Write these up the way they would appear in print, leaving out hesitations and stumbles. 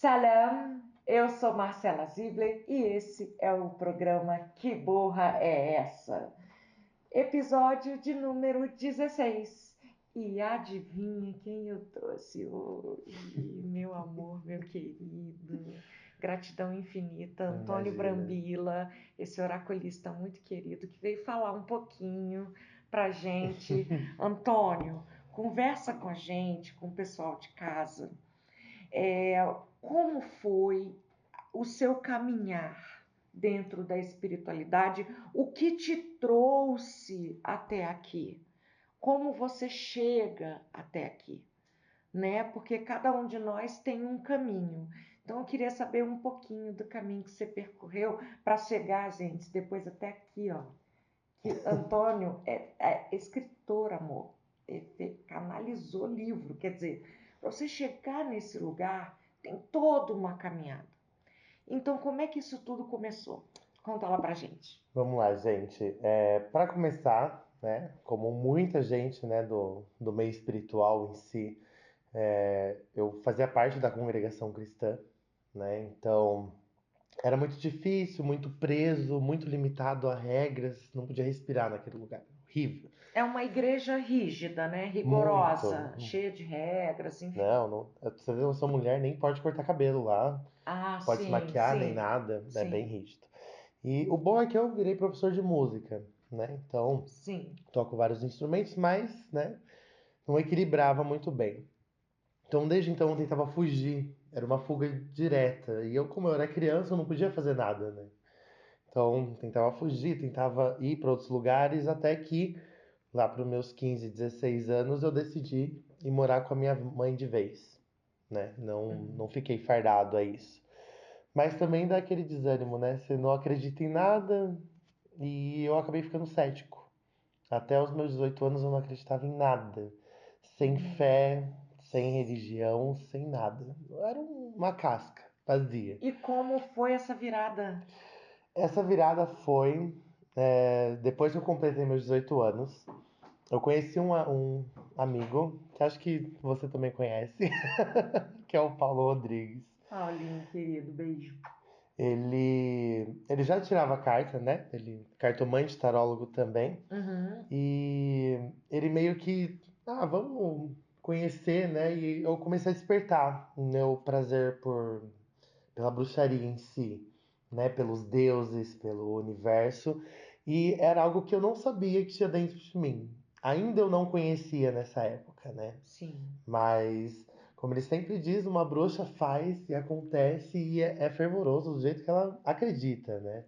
Salam, eu sou Marcela Zibler e esse é o programa Que Borra é Essa? Episódio de número 16. E adivinha quem eu trouxe hoje? Meu amor, meu querido. Gratidão infinita, Antônio Brambila, esse oraculista muito querido que veio falar um pouquinho pra gente. Antônio, conversa com a gente, com o pessoal de casa. Como foi o seu caminhar dentro da espiritualidade? O que te trouxe até aqui? Como você chega até aqui? Né? Porque cada um de nós tem um caminho. Então eu queria saber um pouquinho do caminho que você percorreu para chegar, gente, depois até aqui, ó. Que Antônio é escritor, amor. Ele canalizou livro, quer dizer, para você chegar nesse lugar, tem toda uma caminhada. Então, como é que isso tudo começou? Conta lá pra gente. Vamos lá, gente. Para começar, né, como muita gente, né, do meio espiritual em si, eu fazia parte da congregação cristã, né? Então era muito difícil, muito preso, muito limitado a regras, não podia respirar naquele lugar. Horrível. É uma igreja rígida, né? Rigorosa, Muito. cheia de regras, enfim. Não, você vê, eu sou mulher, nem pode cortar cabelo lá, Ah, pode se sim, maquiar nem sim, nada, é bem sim, rígido. E o bom é que eu virei professor de música, né? Então sim. toco vários instrumentos, mas, né, não equilibrava muito bem. Então, desde então, eu tentava fugir. Era uma fuga direta. E eu, como eu era criança, eu não podia fazer nada, né? Então, tentava fugir, tentava ir para outros lugares, até que, lá para os meus 15, 16 anos, eu decidi ir morar com a minha mãe de vez, né? Não fiquei fardado a isso. Mas também dá aquele desânimo, né? Você não acredita em nada e eu acabei ficando cético. Até os meus 18 anos eu não acreditava em nada. Sem fé, sem religião, sem nada. Eu era uma casca vazia. E como foi essa virada? Essa virada foi depois que eu completei meus 18 anos. Eu conheci um amigo, que acho que você também conhece, que é o Paulo Rodrigues. Paulinho, querido, beijo. Ele já tirava carta, né? Ele cartomante, tarólogo também. Uhum. E ele meio que, vamos conhecer, né? E eu comecei a despertar o meu prazer pela bruxaria em si, né? Pelos deuses, pelo universo. E era algo que eu não sabia que tinha dentro de mim. Ainda eu não conhecia nessa época, né? Sim. Mas, como ele sempre diz, uma bruxa faz e acontece e é fervoroso do jeito que ela acredita, né?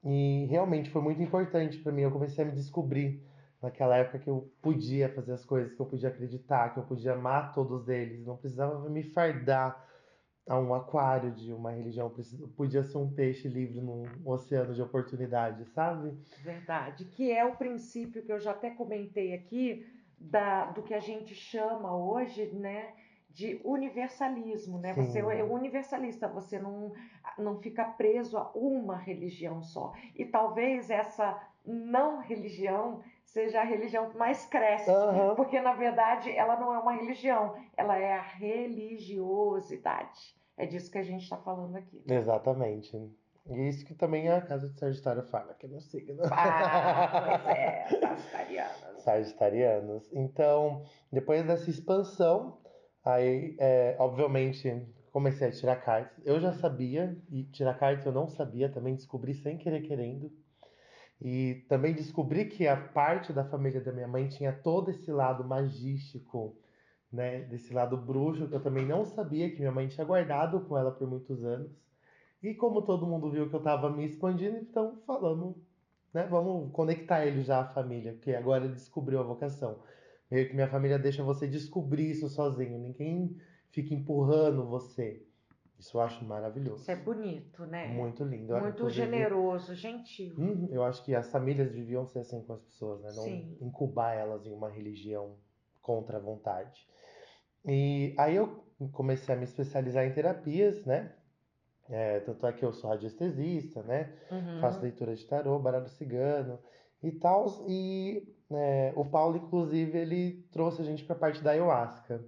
E realmente foi muito importante para mim. Eu comecei a me descobrir naquela época que eu podia fazer as coisas, que eu podia acreditar, que eu podia amar todos eles. Não precisava me fardar a um aquário de uma religião. Podia ser um peixe livre num oceano de oportunidade, sabe? Verdade, que é o princípio que eu já até comentei aqui do que a gente chama hoje, né, de universalismo, né? Você é Sim. universalista, você não fica preso a uma religião só. E talvez essa não religião seja a religião que mais cresce, Aham. porque na verdade ela não é uma religião, ela é a religiosidade. É disso que a gente está falando aqui. Exatamente. E isso que também a casa de Sagitário fala, que é meu signo. Ah, pois é, sagitarianas. Sagitarianos. Então, depois dessa expansão, aí, obviamente, comecei a tirar cartas. Eu já sabia, e tirar cartas eu não sabia, também descobri sem querer querendo. E também descobri que a parte da família da minha mãe tinha todo esse lado magístico, né? Desse lado bruxo, que eu também não sabia, que minha mãe tinha guardado com ela por muitos anos. E como todo mundo viu que eu tava me expandindo, então falamos, né? Vamos conectar ele já à família, porque agora ele descobriu a vocação. Meio que minha família deixa você descobrir isso sozinho, ninguém fica empurrando você. Isso eu acho Isso é maravilhoso. bonito, né? Muito lindo. Muito Inclusive, generoso, gentil. eu acho que as famílias deviam ser assim com as pessoas, né? Não Sim. incubar elas em uma religião contra a vontade. E aí eu comecei a me especializar em terapias, né? Tanto é que eu sou radiestesista, né? Faço Uhum. leitura de tarô, baralho cigano e tal. E o Paulo, inclusive, ele trouxe a gente para a parte da ayahuasca.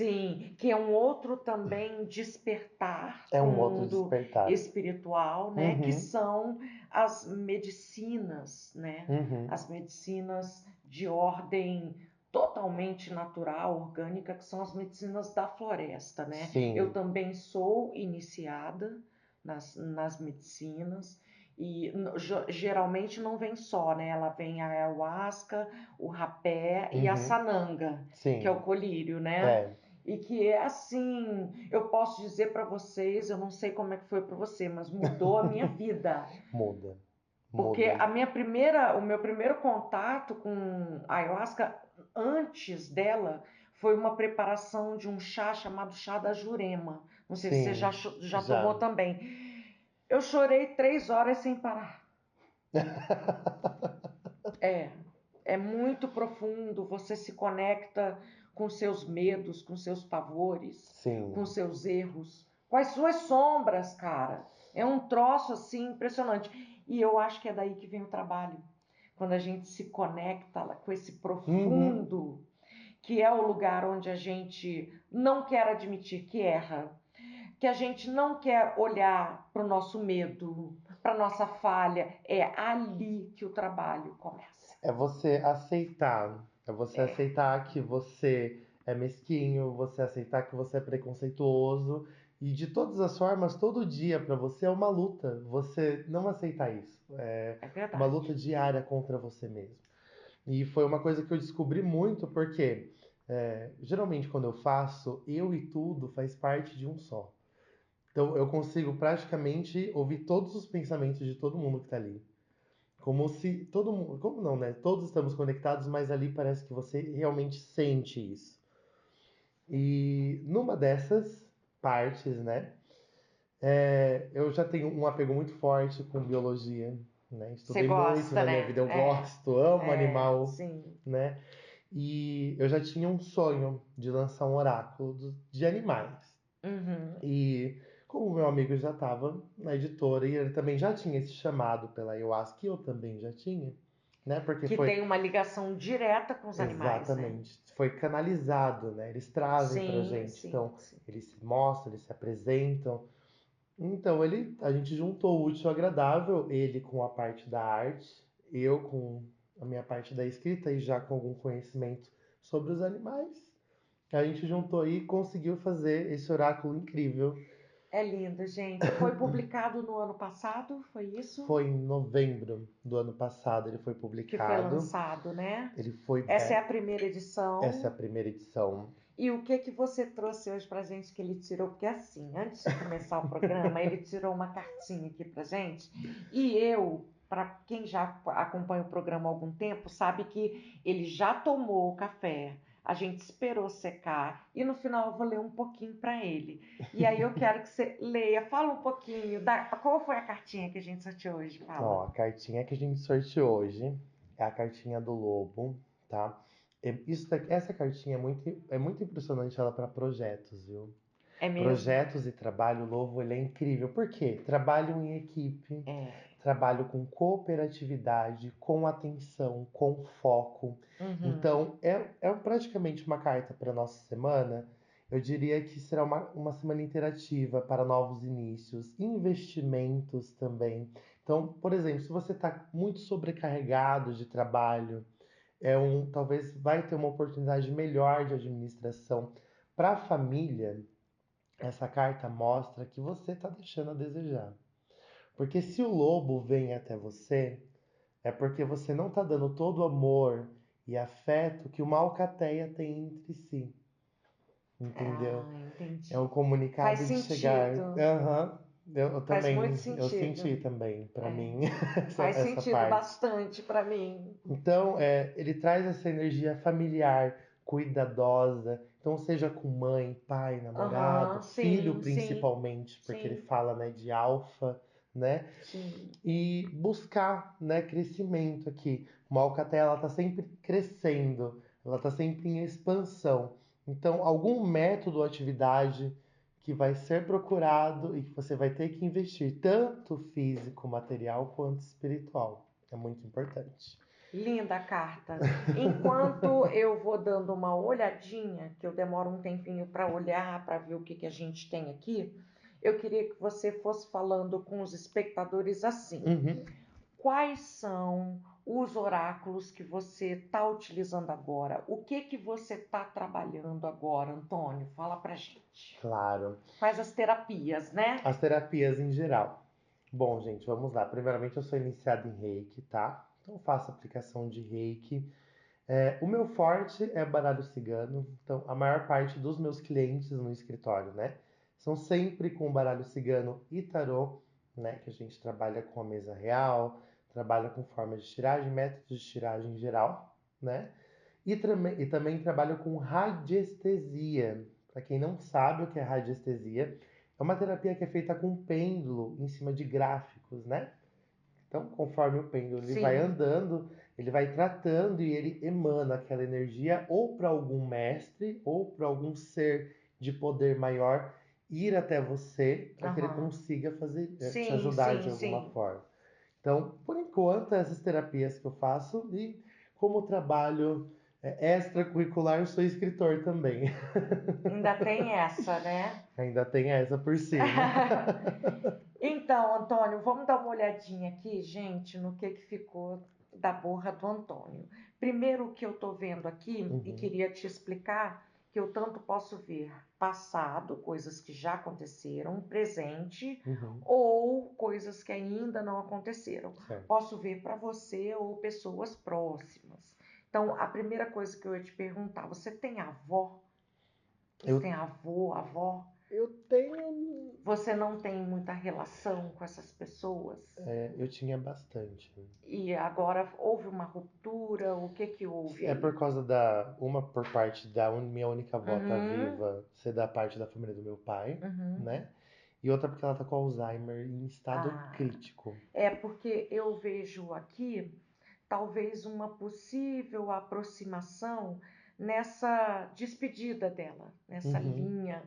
Sim, que é um outro também despertar É para o um outro mundo despertar. espiritual, né? Que Uhum, são as medicinas, né? uhum. As medicinas de ordem totalmente natural, orgânica, que são as medicinas da floresta, né? Eu Sim. também sou iniciada nas medicinas e geralmente não vem só, né? Ela vem a ayahuasca, o rapé e a Uhum, sananga, que é sim. o colírio, né? É, E que é assim, eu posso dizer para vocês, eu não sei como é que foi para você, mas mudou a minha vida. muda. Porque Muda. o meu primeiro contato com a ayahuasca antes dela foi uma preparação de um chá chamado chá da Jurema. Não sei se você Sim, já tomou já. também. Eu chorei 3 horas sem parar. É, é muito profundo. Você se conecta com seus medos, com seus pavores, com Sim. seus erros, com as suas sombras, cara. É um troço assim impressionante. E eu acho que é daí que vem o trabalho. Quando a gente se conecta com esse Uhum. profundo, que é o lugar onde a gente não quer admitir que erra, que a gente não quer olhar para o nosso medo, para nossa falha. É ali que o trabalho começa. É você aceitar. É você É, aceitar que você é mesquinho, você aceitar que você é preconceituoso. E de todas as formas, todo dia para você é uma luta. Você não aceitar isso. É é uma verdade. luta diária contra você mesmo. E foi uma coisa que eu descobri muito, porque geralmente quando eu faço, eu e tudo faz parte de um só. Então eu consigo praticamente ouvir todos os pensamentos de todo mundo que tá ali. Como se todo mundo. Como não, né? Todos estamos conectados, mas ali parece que você realmente sente isso. E numa dessas partes, né? Eu já tenho um apego muito forte com biologia, né? Você Estudei muito gosta, na minha né? vida, eu gosto, amo animal, Sim. né? E eu já tinha um sonho de lançar um oráculo de animais. Uhum. E como meu amigo já estava na editora e ele também já tinha esse chamado pela ayahuasca, que eu também já tinha, né? Porque Que foi tem uma ligação direta com os animais, né? exatamente, foi canalizado, né? Eles trazem pra Sim, gente, sim, então sim. eles se mostram, eles se apresentam. Então a gente juntou o útil ao agradável, ele com a parte da arte, eu com a minha parte da escrita e já com algum conhecimento sobre os animais. A gente juntou aí e conseguiu fazer esse oráculo incrível. É lindo, gente. Foi publicado no ano passado, foi isso? Foi em novembro do ano passado, ele foi Que foi publicado. lançado, né? Ele foi, Essa é a primeira essa é edição. a primeira edição. E o que que você trouxe hoje pra gente que ele tirou? Porque assim, antes de começar o programa, ele tirou uma cartinha aqui pra gente. E eu, para quem já acompanha o programa há algum tempo, sabe que ele já tomou o café. A gente esperou secar e no final eu vou ler um pouquinho para ele. E aí eu quero que você leia, fala um pouquinho da qual foi a cartinha que a gente sorteou hoje, Ó, fala. a cartinha que a gente sorteou hoje é a cartinha do lobo, tá? Essa cartinha é muito impressionante ela para projetos, viu? É mesmo? Projetos e trabalho, o lobo ele é incrível. Por quê? Trabalho em equipe, É. trabalho com cooperatividade, com atenção, com foco. Uhum. Então, é praticamente uma carta para nossa semana. Eu diria que será uma semana interativa para novos inícios, investimentos também. Então, por exemplo, se você está muito sobrecarregado de trabalho, talvez vai ter uma oportunidade melhor de administração. Para a família, essa carta mostra que você está deixando a desejar. Porque se o lobo vem até você, é porque você não está dando todo o amor e afeto que uma alcateia tem entre si. Entendeu? Ah, É um entendi. Faz comunicado de chegar. sentido. Aham. Eu Faz muito também, eu senti sentido. também, pra É. mim, Faz essa sentido parte. bastante para mim. Então, ele traz essa energia familiar, cuidadosa. Então, seja com mãe, pai, namorado, Aham, filho sim, sim, principalmente, porque ele sim, fala, né, de alfa, né? sim. E buscar, né, crescimento aqui. Uma alcateia, ela está sempre crescendo, ela está sempre em expansão. Então, algum método ou atividade que vai ser procurado e que você vai ter que investir, tanto físico, material, quanto espiritual. É muito importante. Linda a carta. Enquanto eu vou dando uma olhadinha, que eu demoro um tempinho para olhar, para ver o que a gente tem aqui, eu queria que você fosse falando com os espectadores assim. Uhum. Quais são os oráculos que você está utilizando agora? O que você está trabalhando agora, Antônio? Fala pra gente. Claro. Quais as terapias, né? As terapias em geral. Bom, gente, vamos lá. Primeiramente, eu sou iniciado em Reiki, tá? Então, eu faço aplicação de Reiki. O meu forte é baralho cigano. Então, a maior parte dos meus clientes no escritório, né? São sempre com baralho cigano e tarô, né? Que a gente trabalha com a mesa real, trabalha com formas de tiragem, métodos de tiragem em geral, né? E também trabalho com radiestesia. Para quem não sabe o que é radiestesia, é uma terapia que é feita com pêndulo em cima de gráficos, né? Então, conforme o pêndulo ele vai Sim. andando, ele vai tratando e ele emana aquela energia ou para algum mestre ou para algum ser de poder maior ir até você para que ele Aham. consiga te Sim, ajudar sim, de alguma sim. forma. Então, por enquanto, essas terapias que eu faço e como trabalho extracurricular, eu sou escritor também. Ainda tem essa, né? Ainda tem essa por cima. Então, Antônio, vamos dar uma olhadinha aqui, gente, no que ficou da borra do Antônio. Primeiro, o que eu tô vendo aqui e Uhum, queria te explicar que eu tanto posso ver passado, coisas que já aconteceram, presente uhum, ou coisas que ainda não aconteceram. certo. Posso ver para você ou pessoas próximas. Então, a primeira coisa que eu ia te perguntar, você tem avó? Você Eu, tem avô, avó? eu tenho. Você não tem muita relação com essas pessoas? Eu tinha bastante. E agora houve uma ruptura? O que houve É por aí? causa uma por parte da minha única avó tá Uhum, viva, ser da parte da família do meu pai, uhum. né? E outra porque ela tá com Alzheimer em estado Ah, crítico. é porque eu vejo aqui talvez uma possível aproximação nessa despedida dela, nessa Uhum, linha,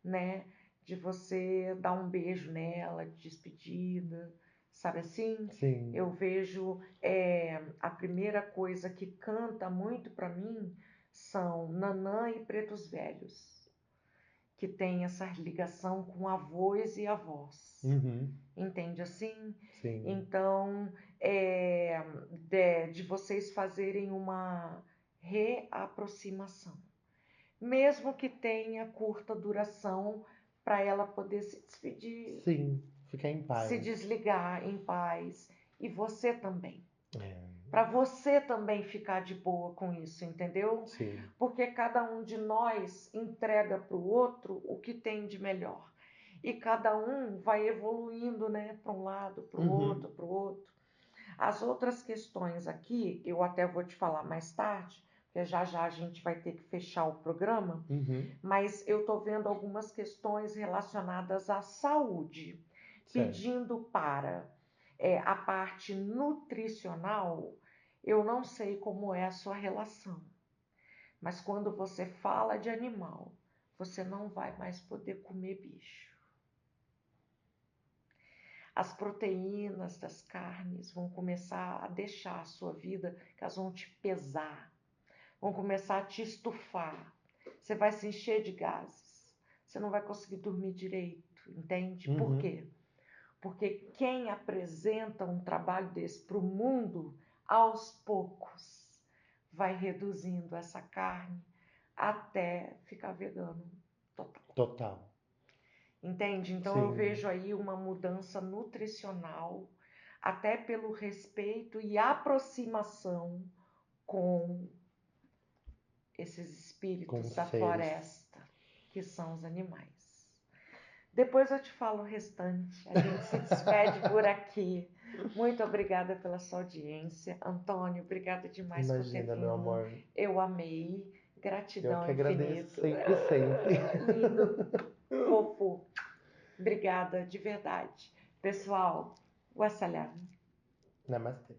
né? De você dar um beijo nela, de despedida, sabe assim? sim, Eu vejo a primeira coisa que canta muito para mim são Nanã e Pretos Velhos, que tem essa ligação com avós e avós. uhum, Entende assim? sim, Então, de vocês fazerem uma reaproximação, mesmo que tenha curta duração, para ela poder se despedir, sim, ficar em se paz. desligar em paz, e você também. É, Para você também ficar de boa com isso, entendeu? sim, Porque cada um de nós entrega para o outro o que tem de melhor. E cada um vai evoluindo, né, para um lado, para o uhum, outro, para o outro. As outras questões aqui, eu até vou te falar mais tarde, porque já já a gente vai ter que fechar o programa, uhum, mas eu estou vendo algumas questões relacionadas à saúde, certo. pedindo para a parte nutricional. Eu não sei como é a sua relação, mas quando você fala de animal, você não vai mais poder comer bicho. As proteínas das carnes vão começar a deixar a sua vida, que elas vão te pesar, vão começar a te estufar. Você vai se encher de gases, você não vai conseguir dormir direito, entende? Por Uhum, quê? Porque quem apresenta um trabalho desse para o mundo, aos poucos, vai reduzindo essa carne até ficar vegano total. total. Entende? Então eu Sim, vejo aí uma mudança nutricional, até pelo respeito e aproximação com esses com espíritos da seres. floresta, que são os animais. Depois eu te falo o restante. A gente se despede por aqui. Muito obrigada pela sua audiência. Antônio, obrigada demais por ter Imagina, meu vindo. amor. Eu amei. Eu Gratidão que agradeço infinito. sempre, sempre. Lindo, fofo. Obrigada de verdade. Pessoal, wassalam. Namastê.